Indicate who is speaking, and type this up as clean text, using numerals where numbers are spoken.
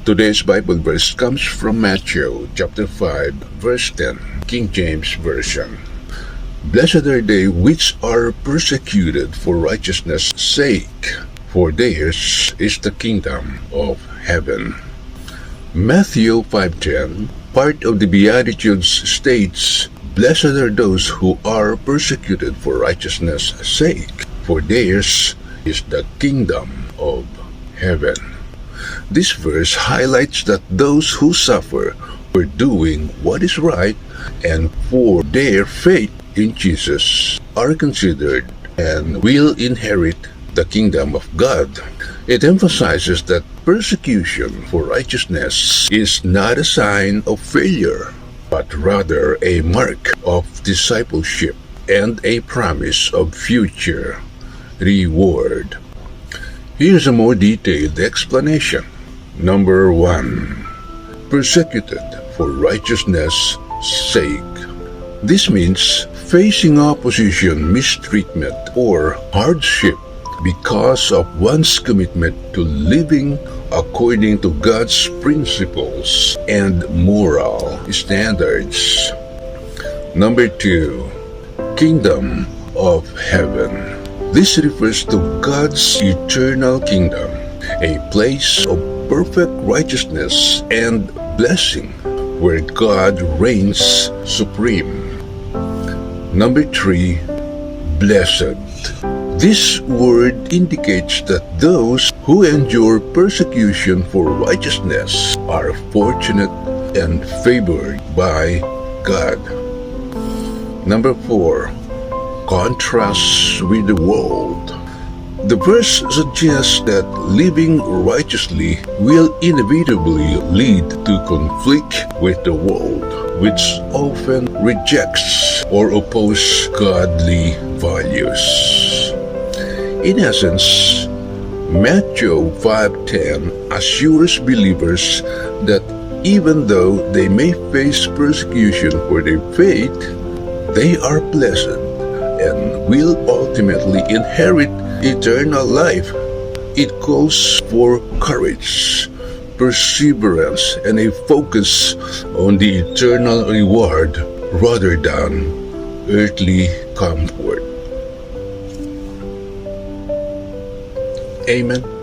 Speaker 1: Today's Bible verse comes from Matthew chapter 5, verse 10, King James Version. Blessed are they which are persecuted for righteousness' sake, for theirs is the kingdom of heaven. Matthew 5:10, part of the Beatitudes, states, Blessed are those who are persecuted for righteousness' sake, for theirs is the kingdom of heaven. This verse highlights that those who suffer for doing what is right and for their faith in Jesus are considered and will inherit the kingdom of God. It emphasizes that persecution for righteousness is not a sign of failure, but rather a mark of discipleship and a promise of future reward. Here's a more detailed explanation. Number 1. Persecuted for righteousness' sake. This means facing opposition, mistreatment, or hardship because of one's commitment to living according to God's principles and moral standards. Number 2. Kingdom of Heaven. This refers to God's eternal kingdom, a place of perfect righteousness and blessing where God reigns supreme. Number 3. Blessed. This word indicates that those who endure persecution for righteousness are fortunate and favored by God. Number 4. Contrasts with the world. The verse suggests that living righteously will inevitably lead to conflict with the world, which often rejects or opposes godly values. In essence, Matthew 5:10 assures believers that even though they may face persecution for their faith, they are blessed and will ultimately inherit eternal life. It calls for courage, perseverance, and a focus on the eternal reward rather than earthly comfort. Amen.